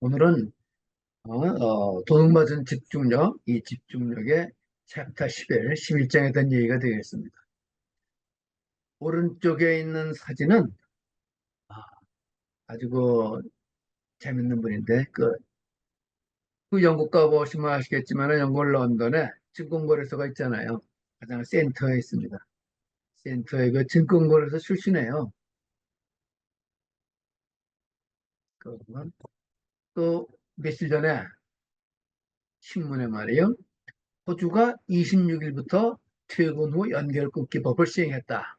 오늘은 도둑맞은 집중력, 이 집중력의 챕터 11장에 대한 얘기가 되겠습니다. 오른쪽에 있는 사진은 아, 아주 재밌는 분인데 그 영국 가보시면 아시겠지만 영국 런던에 증권거래소가 있잖아요. 가장 센터에 있습니다. 센터에 그 증권거래소 출신이에요. 또 며칠 전에 신문에 말이에요. 호주가 26일부터 퇴근 후 연결 끊기 법을 시행했다.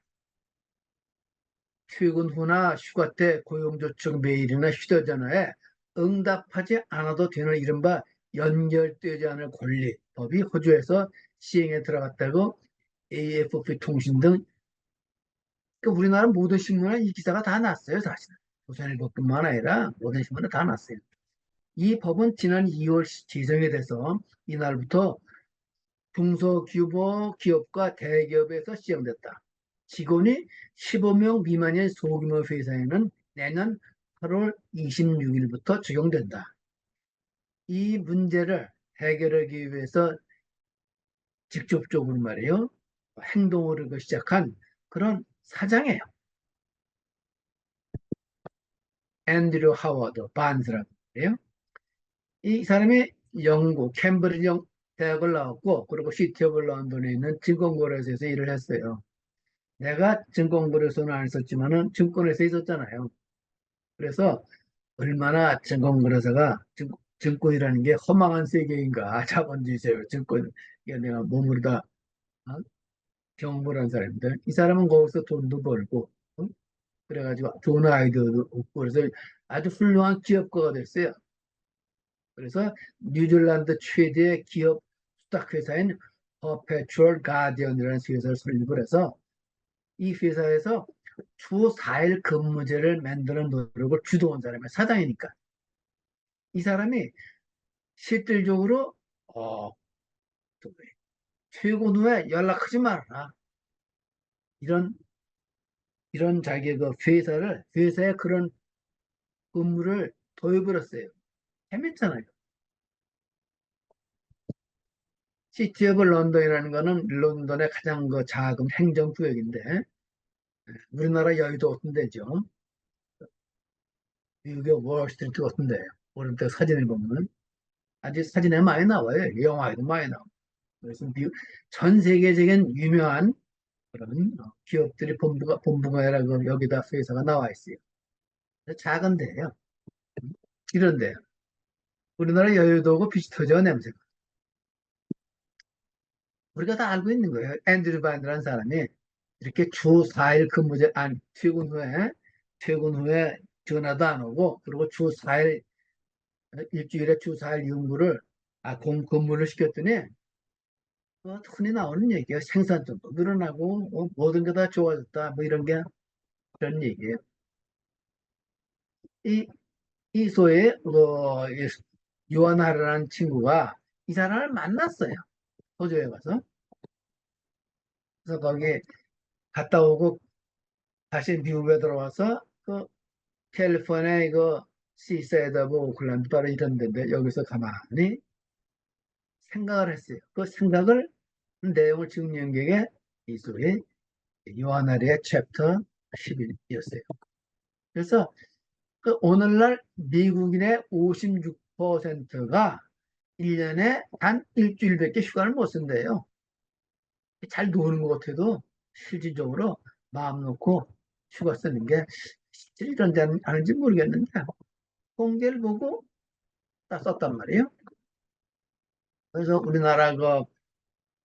퇴근 후나 휴가 때 고용조청 메일이나 휴대전화에 응답하지 않아도 되는 이른바 연결되지 않을 권리법이 호주에서 시행에 들어갔다고 AFP 통신 등 우리나라 모든 신문에 이 기사가 다 났어요, 사실. 조선일보뿐만 아니라 모든 신문에 다 났어요. 이 법은 지난 2월 제정이 돼서 이날부터 중소규모 기업과 대기업에서 시행됐다. 직원이 15명 미만의 소규모 회사에는 내년 8월 26일부터 적용된다. 이 문제를 해결하기 위해서 직접적으로 말이에요. 행동을 시작한 그런 사장이에요. 앤드류 하워드 반스라고 해요. 이 사람이 영국 캠브리지 대학을 나왔고 그리고 시티 오브 런던에 있는 증권거래소에서 일을 했어요. 내가 증권거래소는 안 있었지만은 증권회사에 있었잖아요. 그래서 얼마나 증권거래소가 증권이라는 게 허망한 세계인가 자본주의세요. 증권 이게 내가 몸으로다 어? 경험을 한 사람인데 이 사람은 거기서 돈도 벌고 그래가지고 좋은 아이디어도 얻고 그래서 아주 훌륭한 기업가가 됐어요. 그래서 뉴질랜드 최대의 기업 수탁회사인 퍼페추얼 가디언이라는 회사를 설립을 해서 이 회사에서 주 4일 근무제를 만드는 노력을 주도한 사람이 사장이니까 이 사람이 실질적으로 어, 퇴근 후에 연락하지 말아라 이런 자기의 그 회사에 그런 근무를 도입을 했어요. 재밌잖아요. 시티 오브 런던이라는 거는 런던의 가장 작은 행정구역인데 우리나라 여의도 같은 데죠. 미국의 월스트리트 같은 데예요. 오른쪽 사진을 보면 아주 사진에 많이 나와요. 영화에도 많이 나와요. 그래서 전 세계적인 유명한 그런 기업들이 본부가 아니라 여기다 회사가 나와 있어요. 작은 데예요. 이런데 우리나라 여의도하고 비슷하죠, 냄새가. 우리가 다 알고 있는 거예요. 앤드류 바인드라는 사람이 이렇게 주 4일 근무제, 아니, 퇴근 후에 전화도 안 오고, 그리고 주 4일, 일주일에 주 4일 근무를, 근무를 시켰더니, 흔히 나오는 얘기예요. 생산성도 늘어나고, 모든 게 다 좋아졌다. 뭐 이런 게, 그런 얘기예요. 이, 이 소에, 요한하르라는 친구가 이 사람을 만났어요. 호주에 가서. 그래서 거기 갔다 오고 다시 미국에 들어와서 캘리포니아 이거 시사이드 뭐 오클랜드 바로 이런 데인데 여기서 가만히 생각을 했어요. 그 생각을 내용을 정리한 게 이 소위 요하나리의 챕터 11이었어요. 그래서 오늘날 미국인의 56%가 1년에 단 일주일밖에 휴가를 못 쓴대요. 잘 노는 것 같아도 실질적으로 마음 놓고 휴가 쓰는 게 실제 이런지 아는지 모르겠는데 통계를 보고 다 썼단 말이에요. 그래서 우리나라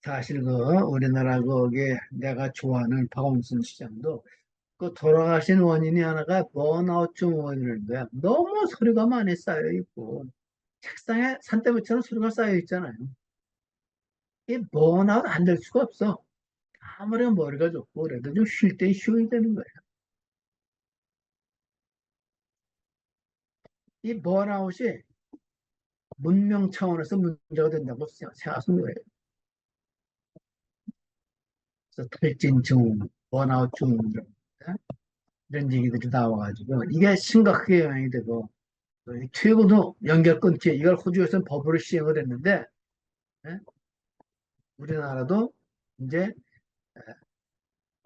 사실 우리나라 거기에 내가 좋아하는 박원순 시장도 돌아가신 원인이 하나가 번아웃 증후군이라는 거야. 너무 서류가 많이 쌓여 있고 책상에 산더미처럼 서류가 쌓여 있잖아요. 이 번아웃 안 될 수가 없어. 아무리 머리가 좋고 그래도 좀 쉴 때 쉬어야 되는 거야. 이 번아웃이 문명 차원에서 문제가 된다고 생각하는 거예요. 그래서 탈진 증후군, 번아웃 증후군 이런 얘기들이 나와가지고 이게 심각하게 영향이 되고 퇴근 후 연결 끊기 이걸 호주에서는 법으로 시행을 했는데 예? 우리나라도 이제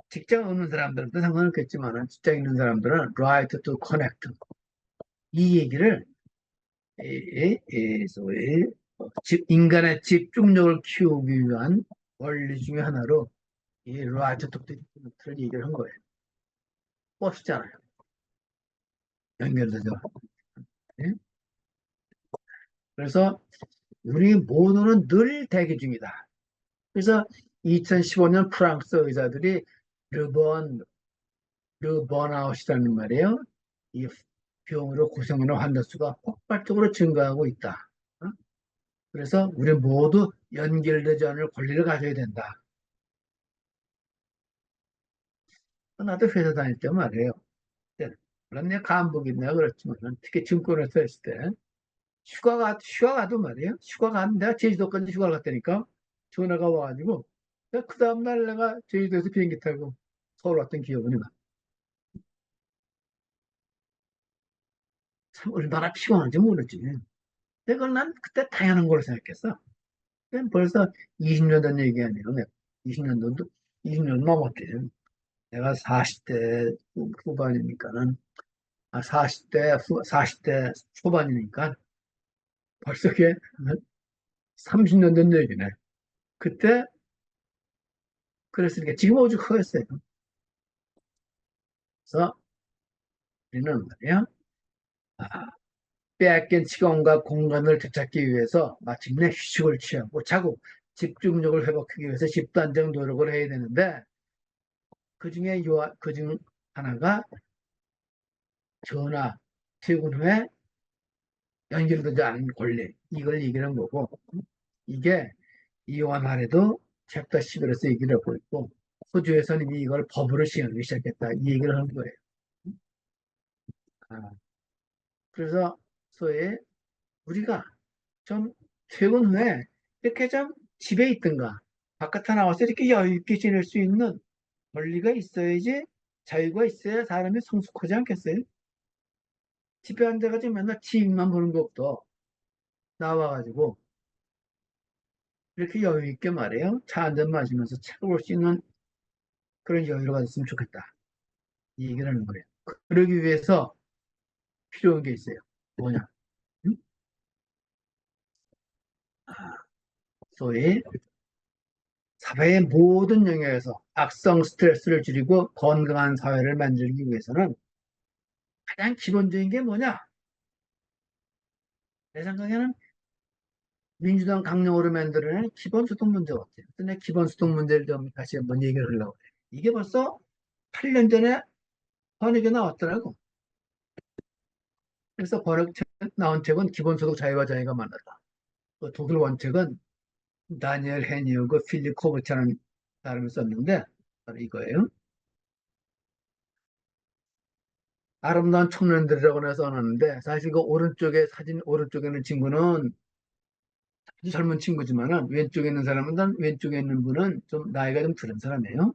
직장 없는 사람들도 상관없겠지만 직장 있는 사람들은 right to connect 이 얘기를 소위 인간의 집중력을 키우기 위한 원리 중에 하나로 이 right to connect를 얘기를 한 거예요. 멋있잖아요. 연결되죠. 예? 그래서 우리 모두는 늘 대기 중이다. 그래서 2015년 프랑스 의사들이 르번, 르번아웃이라는 말이에요. 이 병으로 고생하는 환자 수가 폭발적으로 증가하고 있다. 어? 그래서 우리 모두 연결되지 않을 권리를 가져야 된다. 나도 회사 다닐 때 말이에요. 물론 내 간부긴 내가 그렇지만 특히 증권회사 있을 때 휴가 가도 말이에요. 휴가 갔는데 내가 제주도까지 휴가를 갔다니까 전화가 와가지고 그 다음날 내가 제주도에서 비행기 타고 서울 왔던 기억이 나. 참 얼마나 피곤한지 모르지. 내가 난 그때 당연한 걸로 생각했어. 벌써 20년 전 얘기 아니에요. 내가 20년 20년 넘었대. 내가 40대 후반이니까는, 40대 초반이니까 벌써 그게 30년 전 얘기네. 그때 그랬으니까 지금 오죽 커였어요. 그래서 우리는 말이야, 아, 빼앗긴 시간과 공간을 되찾기 위해서 마침내 휴식을 취하고 자고 집중력을 회복하기 위해서 집단적 노력을 해야 되는데 그중 하나가 전화, 퇴근 후에 연결되지 않은 권리, 이걸 얘기하는 거고, 이게 이완하래도 챕터 11에서 얘기를 하고 있고, 호주에서는 이미 이걸 법으로 시행하기 시작했다. 이 얘기를 하는 거예요. 아, 그래서 소위 우리가 좀 퇴근 후에 이렇게 좀 집에 있든가, 바깥에 나와서 이렇게 여유 있게 지낼 수 있는 권리가 있어야지 자유가 있어야 사람이 성숙하지 않겠어요? 집에 앉아가지고 맨날 TV만 보는 것도 나와가지고 이렇게 여유 있게 말해요. 차 한 잔 마시면서 책 볼 수 있는 그런 여유가 있으면 좋겠다. 이 얘기를 하는 거예요. 그러기 위해서 필요한 게 있어요. 뭐냐? 응? 소위 사회의 모든 영역에서 악성 스트레스를 줄이고 건강한 사회를 만들기 위해서는 가장 기본적인 게 뭐냐? 내 생각에는 민주당 강령으로 만들어낸 기본소득 문제 같아요. 근데 기본소득 문제를 좀 다시 한번 얘기를 하려고 해요. 이게 벌써 8년 전에 번역에 나왔더라고. 그래서 번역 나온 책은 기본소득 자유와 자유가 만났다. 그 독일 원책은 다니엘 헤니어그 필립 코브차라는 사람이 썼는데 바로 이거예요. 아름다운 청년들이라고 해서 써놨는데 사실 그 오른쪽에 사진 오른쪽에 있는 친구는 아주 젊은 친구지만은 왼쪽에 있는 사람은 왼쪽에 있는 분은 좀 나이가 좀 들은 사람이에요.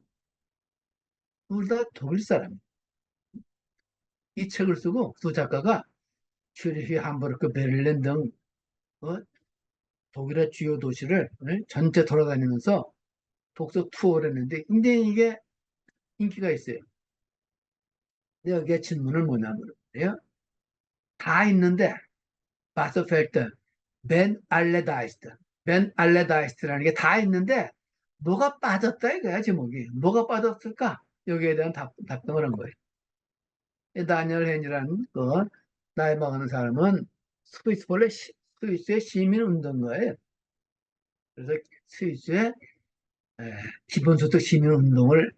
둘 다 독일 사람. 이 책을 쓰고 두 작가가 슈리히 함부르크 베를린 등 어, 독일의 주요 도시를 전체 돌아다니면서 독서 투어를 했는데 굉장히 이게 인기가 있어요. 근데 여기에 질문을 뭐냐면 다 있는데 바서펠트, 벤 알레다이스트, 벤 알레다이스트라는 게 다 있는데 뭐가 빠졌다 이거야 제목이. 뭐가 빠졌을까? 여기에 대한 답변을 한 거예요. 다니엘 헨이라는 그 나이 먹은 사람은 스위스의 시민운동가예요. 그래서 스위스의 기본소득 시민운동을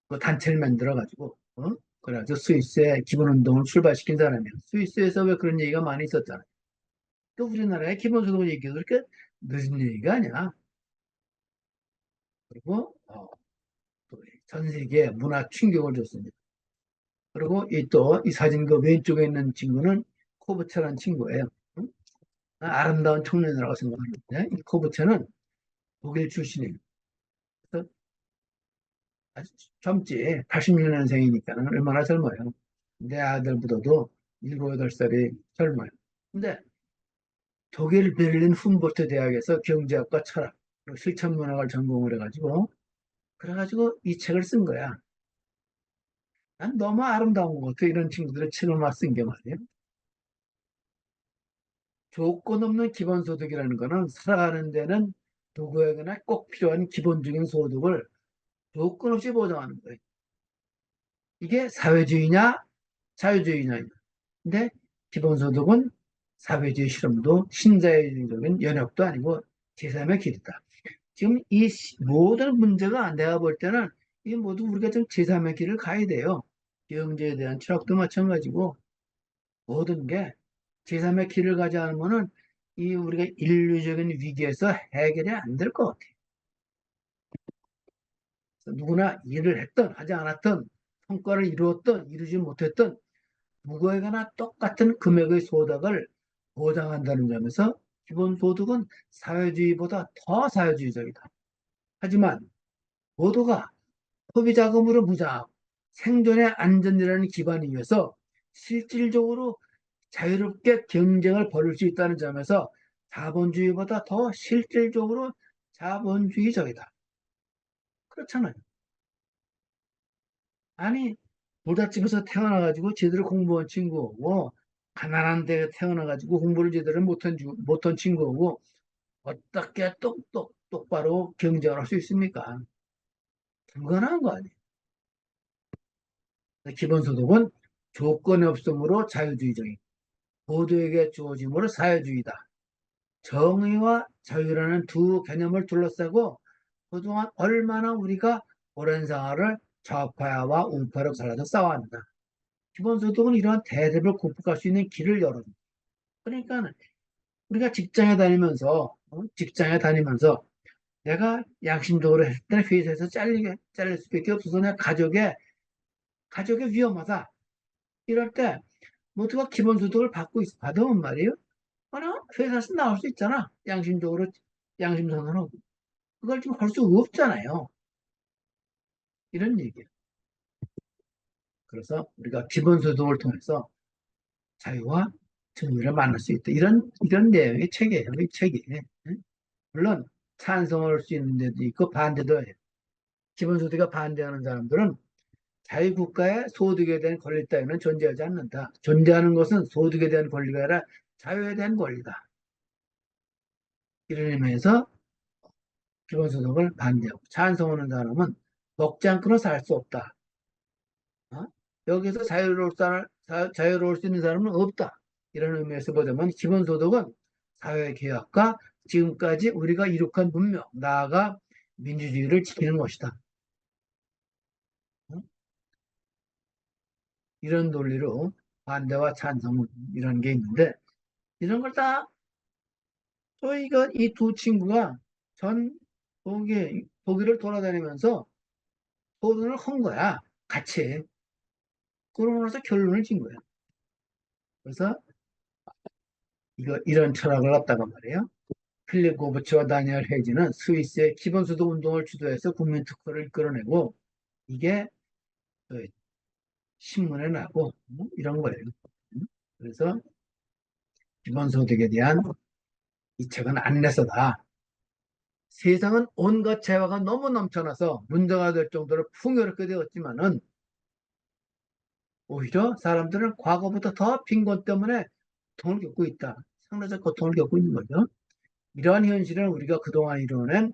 그 단체를 만들어 가지고 그래가지고 스위스의 기본운동을 출발시킨 사람이에요. 스위스에서 왜 그런 얘기가 많이 있었잖아요. 또 우리나라의 기본소득을 얘기해도 그렇게 늦은 얘기가 아니야. 그리고 또전 세계에 문화 충격을 줬습니다. 그리고 이 사진 그 왼쪽에 있는 친구는 코브차라는 친구예요. 응? 아름다운 청년이라고 생각하는데 이 코브차는 독일 출신이에요. 그래서 아주 젊지. 86년생이니까 얼마나 젊어요. 내 아들보다도 일곱, 여덟 살이 젊어요. 근데 독일 베를린 훔보르트 대학에서 경제학과 철학, 그리고 실천문학을 전공을 해가지고, 그래가지고 이 책을 쓴 거야. 난 너무 아름다운 것 같아. 이런 친구들의 책을 막 쓴 게 말이에요. 조건 없는 기본소득이라는 거는 살아가는 데는 누구에게나 꼭 필요한 기본적인 소득을 조건 없이 보장하는 거예요. 이게 사회주의냐, 자유주의냐. 근데 기본소득은 사회주의 실험도 신자유적인 연역도 아니고 제3의 길이다. 지금 이 모든 문제가 내가 볼 때는 이 모두 우리가 좀 제3의 길을 가야 돼요. 경제에 대한 철학도 마찬가지고 모든 게 제3의 길을 가지 않으면은 이 우리가 인류적인 위기에서 해결이 안 될 것 같아요. 누구나 일을 했던 하지 않았던 성과를 이루었던 이루지 못했던 누구에게나 똑같은 금액의 소득을 보장한다는 점에서 기본소득은 사회주의보다 더 사회주의적이다. 하지만 모두가 소비자금으로 무장, 생존의 안전이라는 기반 위에서 실질적으로 자유롭게 경쟁을 벌일 수 있다는 점에서 자본주의보다 더 실질적으로 자본주의적이다. 그렇잖아요. 아니, 부잣집에서 태어나가지고 제대로 공부한 친구고, 가난한 데 태어나가지고 공부를 제대로 못한 친구고, 어떻게 똑바로 경쟁을 할 수 있습니까? 불가능한 거 아니에요. 기본소득은 조건이 없으므로 자유주의적인, 모두에게 주어짐으로 사회주의다. 정의와 자유라는 두 개념을 둘러싸고 그동안 얼마나 우리가 오랜 생활을 좌파와 우파로 갈라서 싸워왔는가. 기본소득은 이러한 대립을 극복할 수 있는 길을 열어줍니다. 그러니까 우리가 직장에 다니면서 내가 양심적으로 했을 때는 회사에서 잘릴 수밖에 없어서 내가 가족에 위험하다. 이럴 때 모두가 기본소득을 받으면 말이에요. 하나 회사에서 나올 수 있잖아. 양심적으로 양심선언하고 그걸 지금 할 수 없잖아요. 이런 얘기예요. 그래서 우리가 기본소득을 통해서 자유와 정의를 만날 수 있다. 이런 내용의 책이에요. 이 책이. 물론 찬성할 수 있는 데도 있고 반대도 해요. 기본소득에 반대하는 사람들은 자유국가의 소득에 대한 권리 따위는 존재하지 않는다. 존재하는 것은 소득에 대한 권리가 아니라 자유에 대한 권리다. 이런 의미에서 기본소득을 반대하고 찬성하는 사람은 먹지 않고는 살 수 없다. 어? 여기서 자유로울 수 있는 사람은 없다. 이런 의미에서 보자면 기본소득은 사회개혁과 지금까지 우리가 이룩한 문명, 나아가 민주주의를 지키는 것이다. 어? 이런 논리로 반대와 찬성 이런 게 있는데 이런 걸 다 저희가 이 두 친구가 전 독일을 돌아다니면서 토론을 한 거야. 같이. 그러고 나서 결론을 진 거야. 그래서 이런 철학을 갖다가 말이에요. 필립 고브츠와 다니엘 헤이지는 스위스의 기본소득 운동을 주도해서 국민 특허를 이끌어내고 이게 그 신문에 나고 이런 거예요. 그래서 기본소득에 대한 이 책은 안내서다. 세상은 온갖 재화가 너무 넘쳐나서 문제가 될 정도로 풍요롭게 되었지만은 오히려 사람들은 과거보다 더 빈곤 때문에 고통을 겪고 있다. 상대적 고통을 겪고 있는 거죠. 이러한 현실은 우리가 그동안 이뤄낸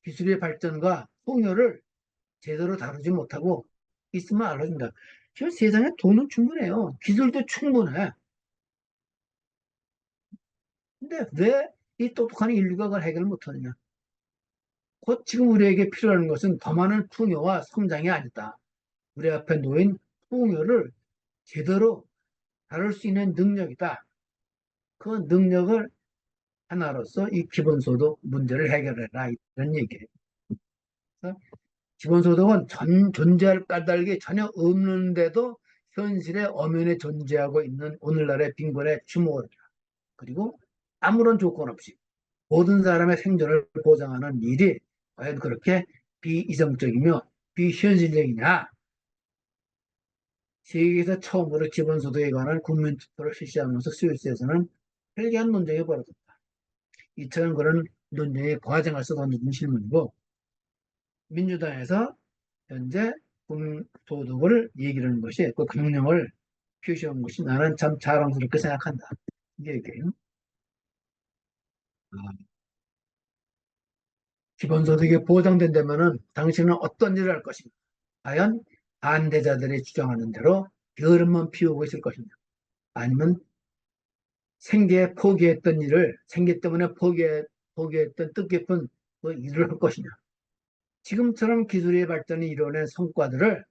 기술의 발전과 풍요를 제대로 다루지 못하고 있으면 알아준다. 지금 세상에 돈은 충분해요. 기술도 충분해. 근데 왜 이 똑똑한 인류가 그걸 해결 못하느냐? 곧 지금 우리에게 필요한 것은 더 많은 풍요와 성장이 아니다. 우리 앞에 놓인 풍요를 제대로 다룰 수 있는 능력이다. 그 능력을 하나로서 이 기본소득 문제를 해결해라. 이런 얘기예요. 그래서 기본소득은 존재할 까닭이 전혀 없는데도 현실의 엄연히 존재하고 있는 오늘날의 빈곤에 주목을 해라. 그리고 아무런 조건 없이 모든 사람의 생존을 보장하는 일이 과연 그렇게 비이성적이며 비현실적이냐? 세계에서 처음으로 기본소득에 관한 국민투표를 실시하면서 스위스에서는 별개한 논쟁이 벌어졌다. 이처럼 그런 논쟁의 과정을 써놓은 실문이고, 민주당에서 현재 국민소득을 얘기하는 것이 그 강령을 표시한 것이 나는 참 자랑스럽게 생각한다. 이게 얘기예요. 아, 기본소득이 보장된다면은 당신은 어떤 일을 할 것인가? 과연 반대자들이 주장하는 대로 게으름만 피우고 있을 것이냐? 아니면 생계에 포기했던 일을 생계 때문에 포기했던 뜻깊은 그 일을 할 것이냐? 지금처럼 기술의 발전이 이뤄낸 성과들을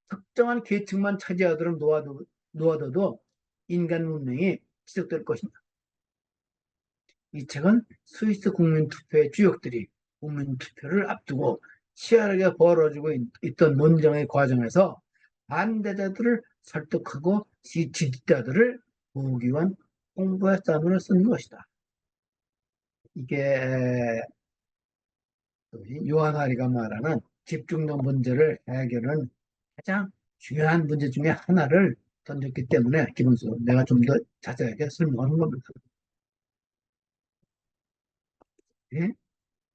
특정한 계층만 차지하도록 놓아둬도 인간 문명이 지속될 것이냐? 이 책은 스위스 국민투표의 주역들이 국민투표를 앞두고 치열하게 벌어지고 있던 논쟁의 과정에서 반대자들을 설득하고 지지자들을 모으기 위한 홍보의 싸움을 쓴 것이다. 이게 요한 하리가 말하는 집중력 문제를 해결하는 가장 중요한 문제 중에 하나를 던졌기 때문에 기본적으로 내가 좀 더 자세하게 설명하는 겁니다. 예?